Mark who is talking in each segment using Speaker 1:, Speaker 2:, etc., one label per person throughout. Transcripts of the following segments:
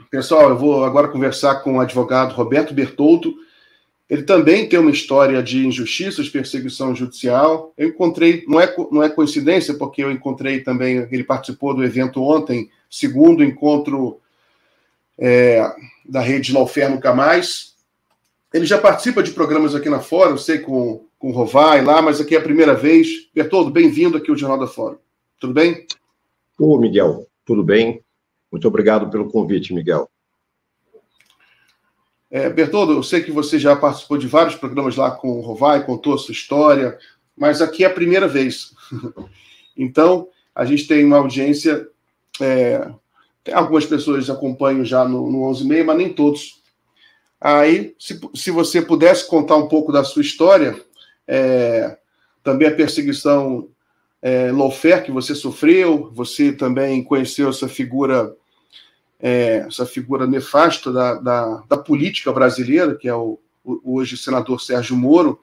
Speaker 1: Pessoal, eu vou agora conversar com o advogado Roberto Bertoldo. Ele também tem uma história de injustiças, perseguição judicial. Eu encontrei, não é coincidência, porque eu encontrei também, ele participou do evento ontem, segundo encontro da rede Lawfare Nunca Mais. Ele já participa de programas aqui na Fórum, eu sei com o Rovai lá, mas aqui é a primeira vez. Bertoldo, bem-vindo aqui ao Jornal da Fórum. Tudo bem?
Speaker 2: Ô, Miguel, tudo bem? Muito obrigado pelo convite, Miguel.
Speaker 1: Bertoldo, eu sei que você já participou de vários programas lá com o Rovai, contou a sua história, mas aqui é a primeira vez. Então, a gente tem uma audiência, tem algumas pessoas que acompanham já no 11h30, mas nem todos. Aí, se você pudesse contar um pouco da sua história, também a perseguição lawfare que você sofreu, você também conheceu essa figura nefasta da política brasileira, que é o hoje senador Sérgio Moro.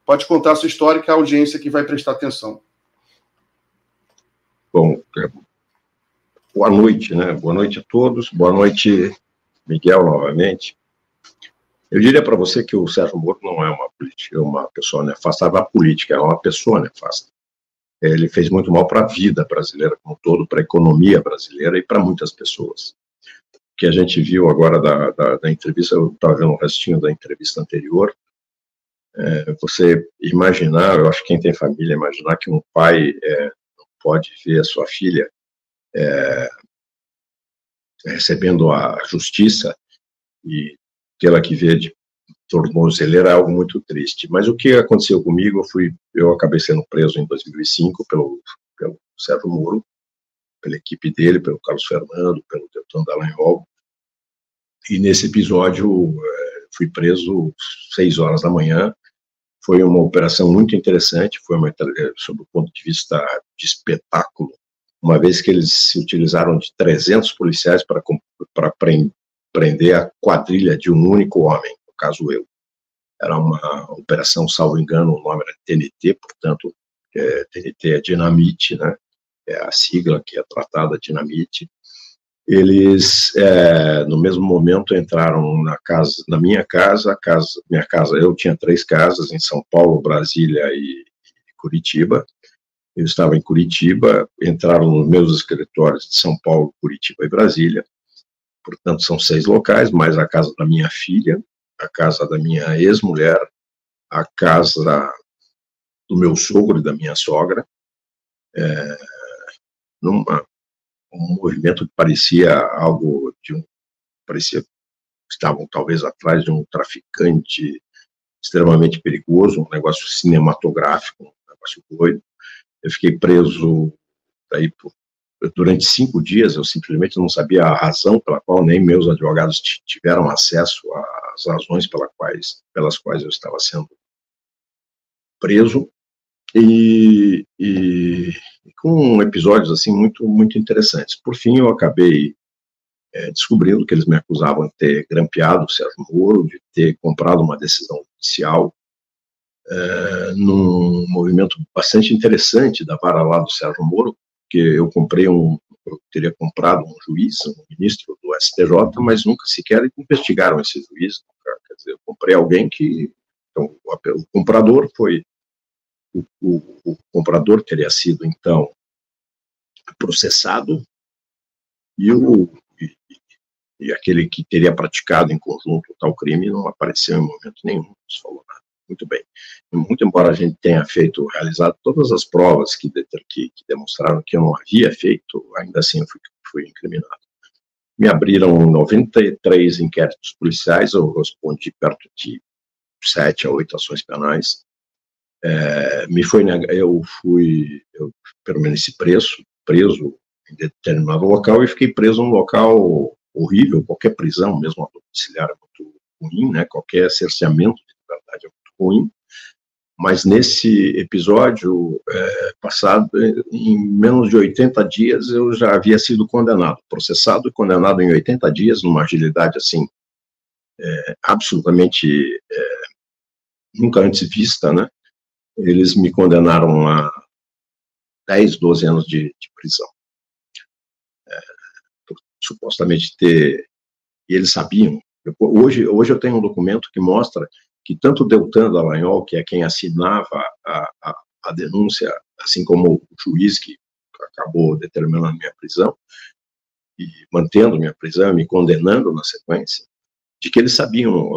Speaker 1: Pode contar a sua história, que a audiência aqui vai prestar atenção.
Speaker 2: Bom, boa noite, né? Boa noite a todos. Boa noite, Miguel, novamente. Eu diria para você que o Sérgio Moro não é uma pessoa nefasta da política, é uma pessoa nefasta. Ele fez muito mal para a vida brasileira como um todo, para a economia brasileira e para muitas pessoas. O que a gente viu agora da entrevista, eu estava vendo um restinho da entrevista anterior, você imaginar, eu acho que quem tem família, imaginar que um pai não pode ver a sua filha recebendo a justiça e tê-la que ver de tornozeleira é algo muito triste. Mas o que aconteceu comigo, eu acabei sendo preso em 2005 pelo Sérgio Moro, pela equipe dele, pelo Carlos Fernando, pelo Deltan Dallagnol. E nesse episódio fui preso 6 horas da manhã. Foi uma operação muito interessante, sob o ponto de vista de espetáculo, uma vez que eles se utilizaram de 300 policiais para prender a quadrilha de um único homem, no caso eu. Era uma operação, salvo engano, o nome era TNT, portanto, TNT é dinamite, né? É a sigla que é tratada, dinamite. Eles, no mesmo momento, entraram na minha casa, eu tinha 3 casas, em São Paulo, Brasília e Curitiba. Eu estava em Curitiba, entraram nos meus escritórios de São Paulo, Curitiba e Brasília. Portanto, são 6 locais, mais a casa da minha filha, a casa da minha ex-mulher, a casa do meu sogro e da minha sogra, um movimento que parecia estavam talvez atrás de um traficante extremamente perigoso, um negócio cinematográfico, um negócio doido. Eu fiquei preso daí durante 5 dias, eu simplesmente não sabia a razão pela qual nem meus advogados tiveram acesso às razões pelas quais eu estava sendo preso, e com episódios assim muito, muito interessantes. Por fim, eu acabei descobrindo que eles me acusavam de ter grampeado o Sérgio Moro, de ter comprado uma decisão judicial, num movimento bastante interessante da vara lá do Sérgio Moro, que eu teria comprado um juiz, um ministro do STJ, mas nunca sequer investigaram esse juiz. Quer dizer, eu comprei alguém que... Então, o comprador foi... O comprador teria sido, então, processado e aquele que teria praticado em conjunto tal crime não apareceu em momento nenhum, não se falou nada. Muito bem. Muito embora a gente tenha realizado todas as provas que demonstraram que eu não havia feito, ainda assim eu fui incriminado. Me abriram 93 inquéritos policiais, eu respondi perto de 7 a 8 ações penais. Eu permaneci preso em determinado local e fiquei preso num local horrível. Qualquer prisão, mesmo a domiciliar, é muito ruim, né? Qualquer cerceamento de liberdade é muito ruim. Mas nesse episódio passado, em menos de 80 dias, eu já havia sido condenado, processado e condenado em 80 dias, numa agilidade assim, absolutamente nunca antes vista, né? Eles me condenaram a 10, 12 anos de prisão. Por supostamente ter e eles sabiam. Hoje eu tenho um documento que mostra que tanto o Deltan Dallagnol, que é quem assinava a denúncia, assim como o juiz que acabou determinando a minha prisão, e mantendo minha prisão, me condenando na sequência, de que eles sabiam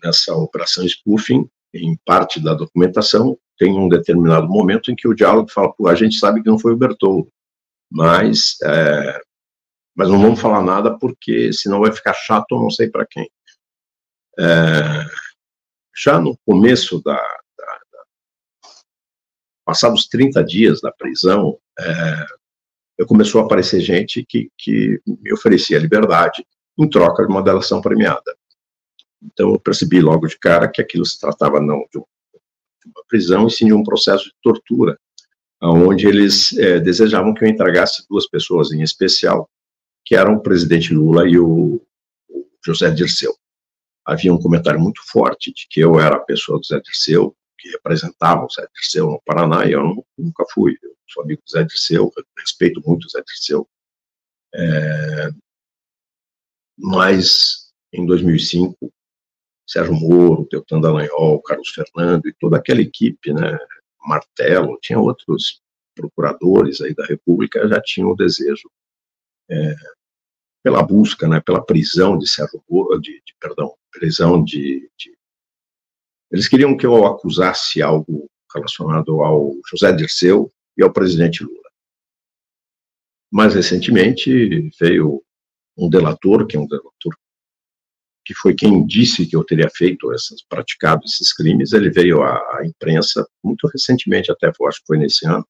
Speaker 2: nessa operação spoofing, em parte da documentação, tem um determinado momento em que o diálogo fala, a gente sabe que não foi o Bertoldo, mas não vamos falar nada porque senão vai ficar chato, eu não sei para quem. Já no começo passados 30 dias da prisão, começou a aparecer gente que me oferecia liberdade em troca de uma delação premiada. Então eu percebi logo de cara que aquilo se tratava não de uma prisão, e sim de um processo de tortura, onde eles desejavam que eu entregasse duas pessoas em especial, que eram o presidente Lula e o José Dirceu. Havia um comentário muito forte de que eu era a pessoa do Zé Dirceu, que representava o Zé Dirceu no Paraná, e eu nunca fui. Eu sou amigo do Zé Dirceu, respeito muito o Zé Dirceu. Mas, em 2005, Sérgio Moro, Deltan Dallagnol, Carlos Fernando e toda aquela equipe, né, Martelo, tinha outros procuradores aí da República, já tinham o desejo pela busca, né, pela prisão de Sérgio Moro, prisão de... Eles queriam que eu acusasse algo relacionado ao José Dirceu e ao presidente Lula. Mais recentemente veio um delator, que foi quem disse que eu teria praticado esses crimes. Ele veio à imprensa muito recentemente, até acho que foi nesse ano,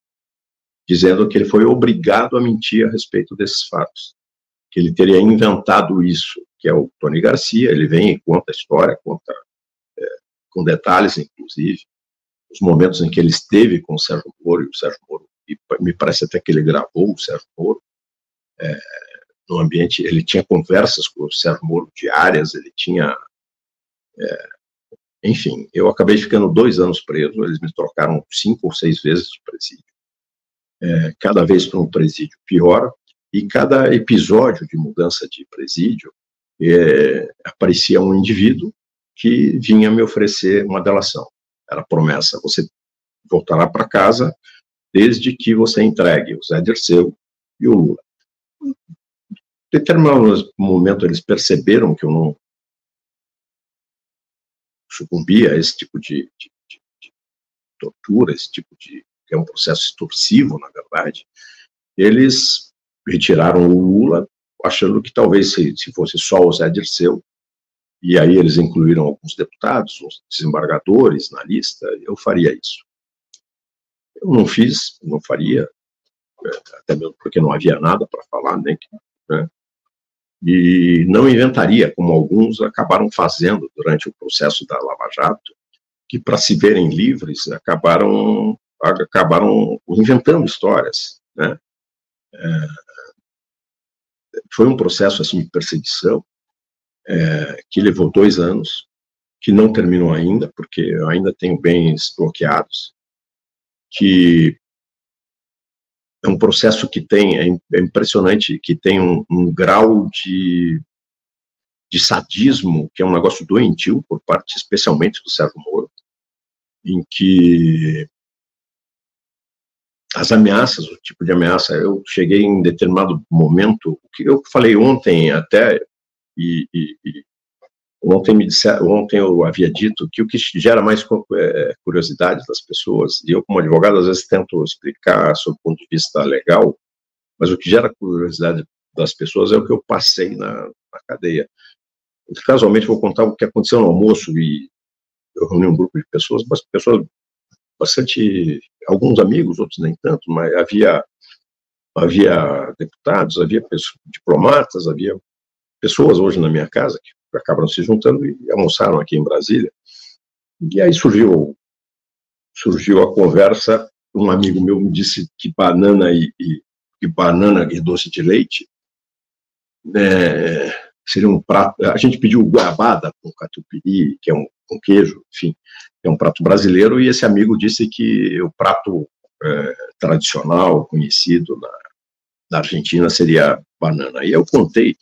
Speaker 2: dizendo que ele foi obrigado a mentir a respeito desses fatos, que ele teria inventado isso, que é o Tony Garcia. Ele vem e conta a história, com detalhes, inclusive, os momentos em que ele esteve com o Sérgio Moro, e o Sérgio Moro, e me parece até que ele gravou o Sérgio Moro, no ambiente, ele tinha conversas com o Sérgio Moro diárias, ele tinha... enfim, eu acabei ficando 2 anos preso, eles me trocaram 5 ou 6 vezes de presídio, cada vez para um presídio pior, e cada episódio de mudança de presídio aparecia um indivíduo que vinha me oferecer uma delação. Era a promessa: você voltará para casa desde que você entregue o Zé Dirceu e o Lula. Em determinado momento eles perceberam que eu não sucumbia a esse tipo de tortura, esse tipo que é um processo extorsivo, na verdade. Eles retiraram o Lula, achando que talvez se fosse só o Zé Dirceu, e aí eles incluíram alguns deputados, uns desembargadores na lista, eu faria isso. Eu não fiz, não faria, até mesmo porque não havia nada para falar, né? E não inventaria, como alguns acabaram fazendo durante o processo da Lava Jato, que para se verem livres acabaram inventando histórias, né? Foi um processo assim de perseguição que levou 2 anos, que não terminou ainda, porque eu ainda tenho bens bloqueados, que é um processo que é impressionante, que tem um grau de sadismo, que é um negócio doentio, por parte especialmente do Sérgio Moro, em que as ameaças, o tipo de ameaça, eu cheguei em determinado momento, o que eu falei ontem até, ontem eu havia dito que o que gera mais curiosidade das pessoas, e eu como advogado às vezes tento explicar sob o ponto de vista legal, mas o que gera curiosidade das pessoas é o que eu passei na cadeia. Casualmente vou contar o que aconteceu no almoço, e eu reuni um grupo de pessoas bastante, alguns amigos, outros nem tanto, mas havia deputados, havia diplomatas, havia pessoas hoje na minha casa que acabaram se juntando e almoçaram aqui em Brasília. E aí surgiu a conversa. Um amigo meu me disse que banana e doce de leite seria um prato. A gente pediu goiabada com catupiry, que é um queijo, enfim, é um prato brasileiro, e esse amigo disse que o prato tradicional, conhecido na Argentina, seria banana. E eu contei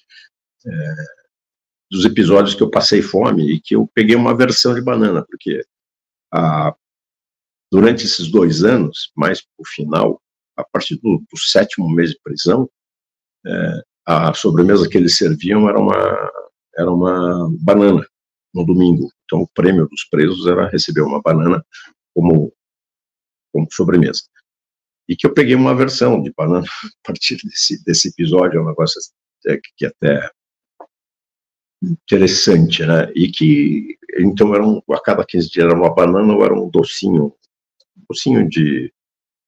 Speaker 2: dos episódios que eu passei fome e que eu peguei uma aversão de banana, porque durante esses 2 anos, mais para o final, a partir do 7º mês de prisão, a sobremesa que eles serviam era uma banana no domingo. Então, o prêmio dos presos era receber uma banana como sobremesa. E que eu peguei uma aversão de banana a partir desse episódio, é um negócio que até interessante, né? E que, então, a cada 15 dias era uma banana ou era um docinho de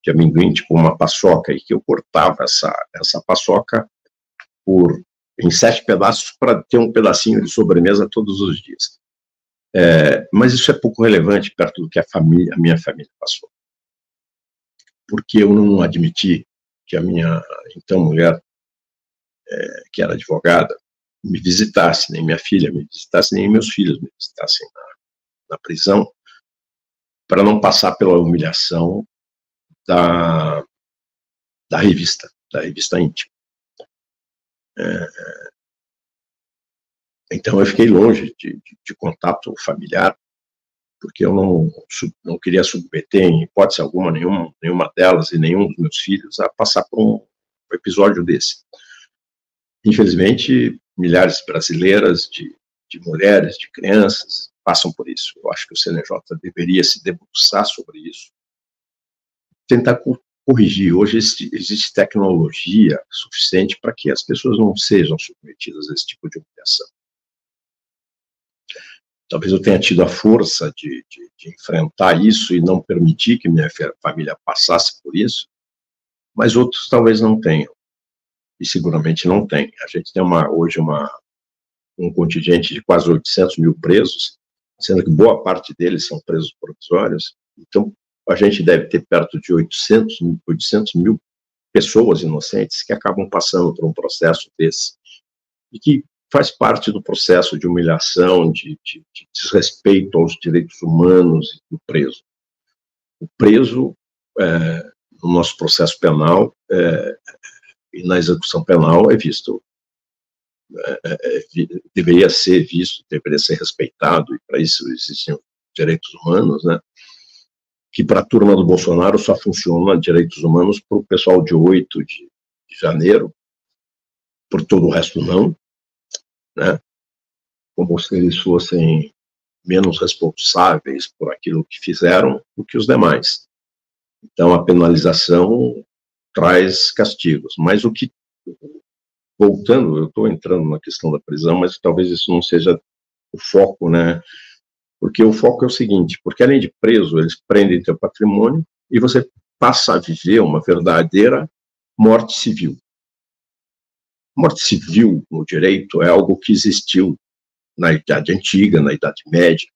Speaker 2: amendoim, tipo uma paçoca, e que eu cortava essa paçoca em 7 pedaços para ter um pedacinho de sobremesa todos os dias. Mas isso é pouco relevante perto do que a minha família passou. Porque eu não admiti que a minha, então, mulher, que era advogada, me visitasse, nem minha filha me visitasse, nem meus filhos me visitassem na prisão, para não passar pela humilhação da revista Íntima. Então eu fiquei longe de contato familiar, porque eu não queria submeter, em hipótese alguma, nenhuma delas e nenhum dos meus filhos a passar por um episódio desse. Infelizmente, milhares de brasileiras, de mulheres, de crianças, passam por isso. Eu acho que o CNJ deveria se debruçar sobre isso, tentar corrigir. Hoje existe tecnologia suficiente para que as pessoas não sejam submetidas a esse tipo de humilhação. Talvez eu tenha tido a força de enfrentar isso e não permitir que minha família passasse por isso, mas outros talvez não tenham, e seguramente não tem. A gente tem hoje um contingente de quase 800 mil presos, sendo que boa parte deles são presos provisórios, então a gente deve ter perto de 800 mil pessoas inocentes que acabam passando por um processo desse, e que faz parte do processo de humilhação, de desrespeito aos direitos humanos do preso. O preso, no nosso processo penal e na execução penal, é visto, deveria ser visto, deveria ser respeitado, e para isso existem direitos humanos, né? Que para a turma do Bolsonaro só funciona direitos humanos para o pessoal de 8 de janeiro, por todo o resto não, né? Como se eles fossem menos responsáveis por aquilo que fizeram do que os demais. Então, a penalização traz castigos. Mas voltando, eu estou entrando na questão da prisão, mas talvez isso não seja o foco, né? Porque o foco é o seguinte, porque além de preso, eles prendem teu patrimônio e você passa a viver uma verdadeira morte civil. Morte civil no direito é algo que existiu na Idade Antiga, na Idade Média,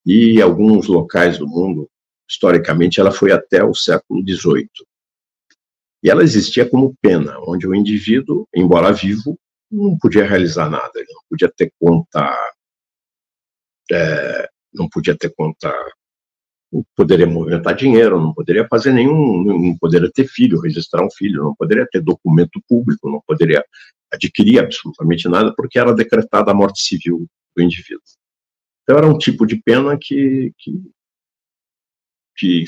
Speaker 2: e em alguns locais do mundo, historicamente, ela foi até o século XVIII. E ela existia como pena, onde o indivíduo, embora vivo, não podia realizar nada, ele não podia ter conta, não poderia movimentar dinheiro, não poderia fazer não poderia ter filho, registrar um filho, não poderia ter documento público, não poderia adquirir absolutamente nada, porque era decretada a morte civil do indivíduo. Então era um tipo de pena que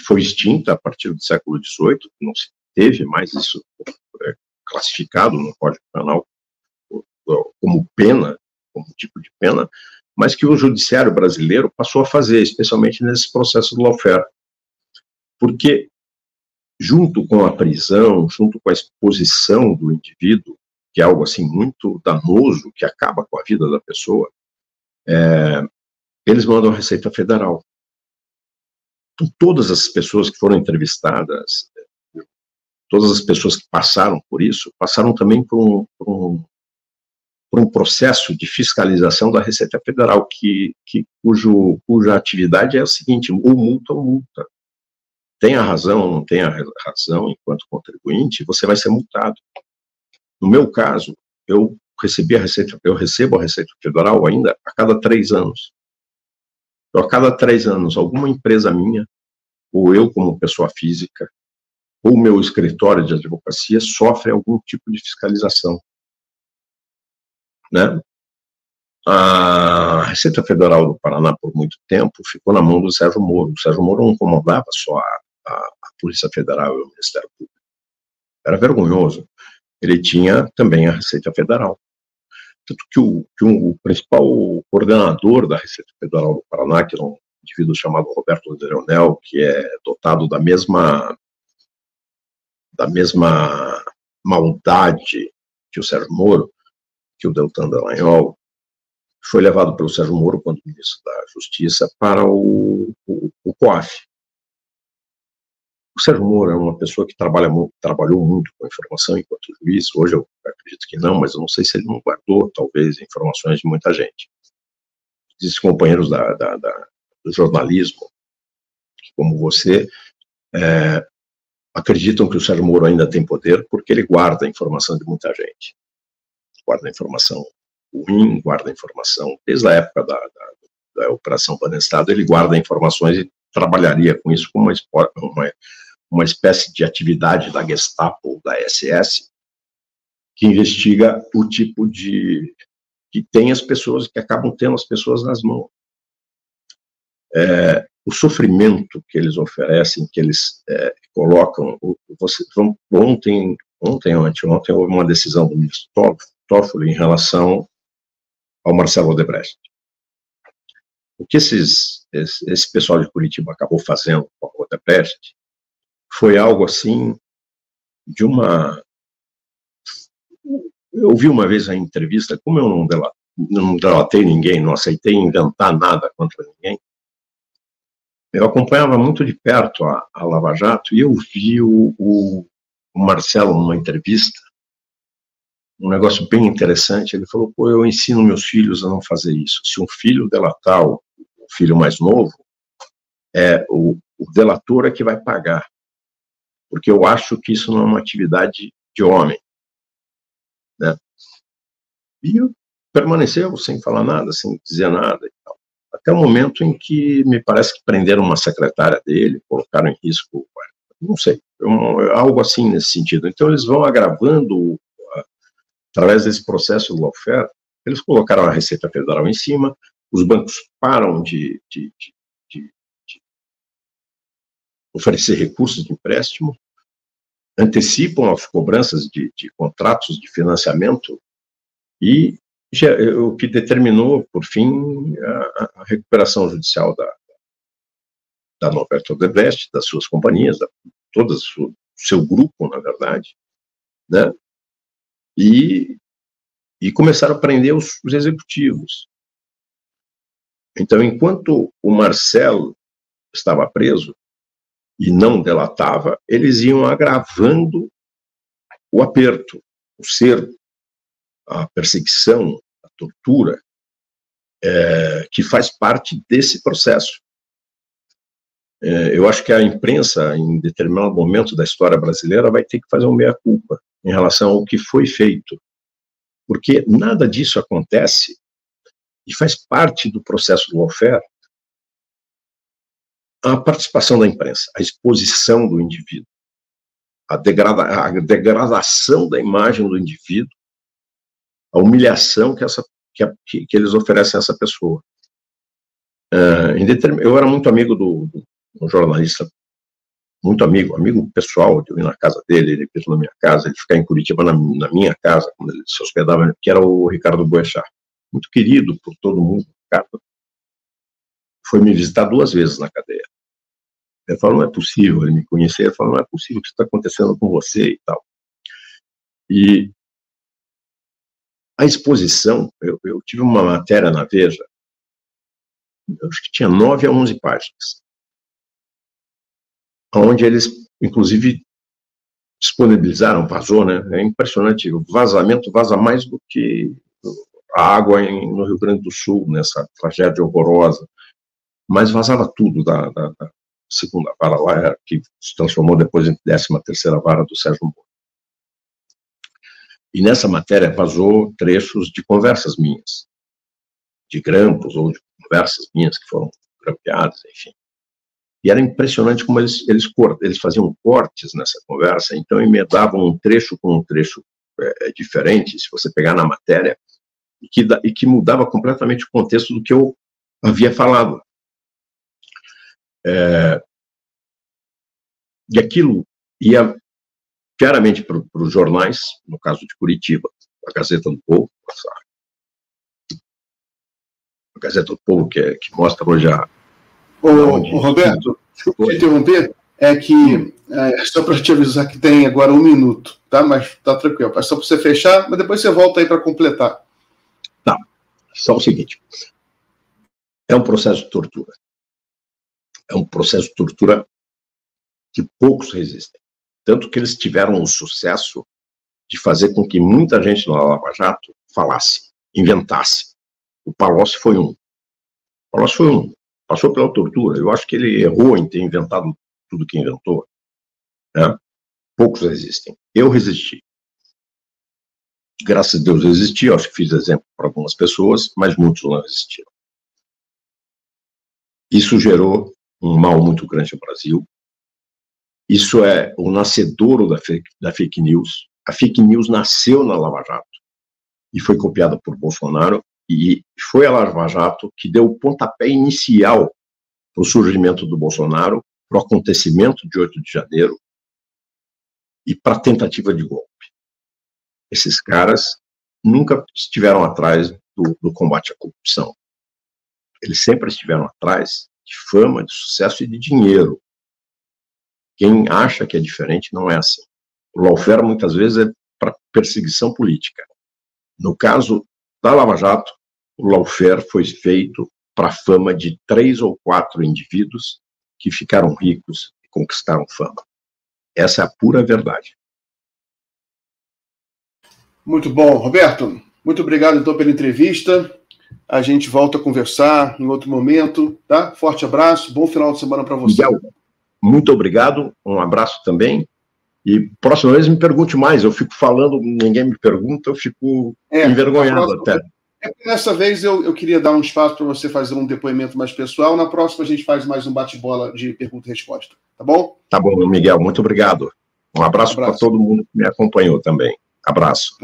Speaker 2: foi extinta a partir do século XVIII, não se teve mais isso classificado no Código Penal como pena, como tipo de pena, mas que o judiciário brasileiro passou a fazer, especialmente nesse processo do lawfare. Porque, junto com a prisão, junto com a exposição do indivíduo, que é algo assim muito danoso, que acaba com a vida da pessoa, eles mandam a Receita Federal. Então, todas as pessoas que foram entrevistadas, todas as pessoas que passaram por isso, passaram também por um processo de fiscalização da Receita Federal, cuja atividade é a seguinte: ou multa ou multa. Tem a razão ou não tem a razão enquanto contribuinte, você vai ser multado. No meu caso, eu recebo a Receita Federal ainda a cada 3 anos. Então, a cada 3 anos, alguma empresa minha, ou eu como pessoa física, ou o meu escritório de advocacia sofre algum tipo de fiscalização, né? A Receita Federal do Paraná, por muito tempo, ficou na mão do Sérgio Moro. O Sérgio Moro não comandava só a Polícia Federal e o Ministério Público. Era vergonhoso. Ele tinha também a Receita Federal. Tanto que o principal coordenador da Receita Federal do Paraná, que era um indivíduo chamado Roberto Leonel, que é dotado da mesma maldade que o Sérgio Moro, que o Deltan Dallagnol, foi levado pelo Sérgio Moro, quando ministro da Justiça, para o COAF. O Sérgio Moro é uma pessoa que trabalhou muito com informação enquanto juiz. Hoje eu acredito que não, mas eu não sei se ele não guardou, talvez, informações de muita gente. Esses companheiros do jornalismo, que, como você, acreditam que o Sérgio Moro ainda tem poder porque ele guarda a informação de muita gente. Guarda a informação ruim, guarda a informação, desde a época da Operação Banestado, ele guarda informações e trabalharia com isso como uma espécie de atividade da Gestapo ou da SS, que investiga o tipo de... que tem as pessoas, que acabam tendo as pessoas nas mãos. O sofrimento que eles oferecem, que eles colocam... Ontem ou anteontem, houve uma decisão do ministro Toffoli em relação ao Marcelo Odebrecht. O que esse pessoal de Curitiba acabou fazendo com o Odebrecht foi algo assim de uma... Eu vi uma vez a entrevista, como eu não delatei ninguém, não aceitei inventar nada contra ninguém, eu acompanhava muito de perto a Lava Jato e eu vi o Marcelo numa entrevista, um negócio bem interessante. Ele falou: pô, eu ensino meus filhos a não fazer isso. Se um filho delatar o filho mais novo, o delator é que vai pagar, porque eu acho que isso não é uma atividade de homem, né? E permaneceu sem falar nada, sem dizer nada e tal. Até o momento em que me parece que prenderam uma secretária dele, colocaram em risco, não sei, algo assim nesse sentido. Então eles vão agravando, através desse processo do lawfare, eles colocaram a Receita Federal em cima, os bancos param de oferecer recursos de empréstimo, antecipam as cobranças de contratos de financiamento e o que determinou, por fim, a recuperação judicial da Norberto Odebrecht, das suas companhias, todo o seu grupo, na verdade, né? E começaram a prender os executivos. Então, enquanto o Marcelo estava preso e não delatava, eles iam agravando o aperto, o cerco, a perseguição, a tortura, que faz parte desse processo. Eu acho que a imprensa, em determinado momento da história brasileira, vai ter que fazer uma meia-culpa em relação ao que foi feito, porque nada disso acontece e faz parte do processo do lawfare a participação da imprensa, a exposição do indivíduo, a degradação da imagem do indivíduo, a humilhação que eles oferecem a essa pessoa. Eu era muito amigo do jornalista, muito amigo pessoal, de eu ir na casa dele, ele vir na minha casa, ele ficar em Curitiba na minha casa, quando ele se hospedava, que era o Ricardo Boechat, muito querido por todo mundo. Ricardo foi me visitar 2 vezes na cadeia. Ele falou: não é possível, ele me conhecia, ele falou: não é possível que isso está acontecendo com você e tal. E a exposição, eu tive uma matéria na Veja, eu acho que tinha 9 a 11 páginas, onde eles, inclusive, disponibilizaram, vazou, né? É impressionante, o vazamento vaza mais do que a água no Rio Grande do Sul, nessa tragédia horrorosa, mas vazava tudo da segunda vara lá, que se transformou depois em 13ª vara do Sérgio Moro. E nessa matéria vazou trechos de conversas minhas, de grampos ou de conversas minhas que foram grampeadas, enfim. E era impressionante como eles faziam cortes nessa conversa, então emendavam um trecho com um trecho diferente. Se você pegar na matéria, e que mudava completamente o contexto do que eu havia falado. E aquilo ia diariamente para os jornais, no caso de Curitiba, a Gazeta do Povo, a Gazeta do Povo, que mostra hoje a...
Speaker 1: Roberto, desculpa te interromper, só para te avisar que tem agora 1 minuto, tá? Mas tá tranquilo, é só para você fechar, mas depois você volta aí para completar.
Speaker 2: Tá, só o seguinte, é um processo de tortura. É um processo de tortura que poucos resistem. Tanto que eles tiveram o sucesso de fazer com que muita gente na Lava Jato falasse, inventasse. O Palocci foi um. Passou pela tortura. Eu acho que ele errou em ter inventado tudo que inventou. Né? Poucos resistem. Eu resisti. Graças a Deus eu resisti. Eu acho que fiz exemplo para algumas pessoas, mas muitos não resistiram. Isso gerou um mal muito grande no Brasil. Isso é o nascedouro da fake news. A fake news nasceu na Lava Jato e foi copiada por Bolsonaro, e foi a Lava Jato que deu o pontapé inicial para o surgimento do Bolsonaro, para o acontecimento de 8 de janeiro e para a tentativa de golpe. Esses caras nunca estiveram atrás do combate à corrupção. Eles sempre estiveram atrás de fama, de sucesso e de dinheiro. Quem acha que é diferente não é assim. O lawfare muitas vezes é para perseguição política. No caso da Lava Jato, o lawfare foi feito para a fama de 3 ou 4 indivíduos que ficaram ricos e conquistaram fama. Essa é a pura verdade.
Speaker 1: Muito bom, Roberto. Muito obrigado, então, pela entrevista. A gente volta a conversar em outro momento, tá? Forte abraço, bom final de semana para você.
Speaker 2: Miguel, muito obrigado, um abraço também. E próxima vez me pergunte mais. Eu fico falando, ninguém me pergunta, eu fico envergonhado até.
Speaker 1: Dessa vez eu queria dar um espaço para você fazer um depoimento mais pessoal. Na próxima a gente faz mais um bate-bola de pergunta e resposta. Tá bom?
Speaker 2: Tá bom, Miguel. Muito obrigado. Um abraço para todo mundo que me acompanhou também. Abraço.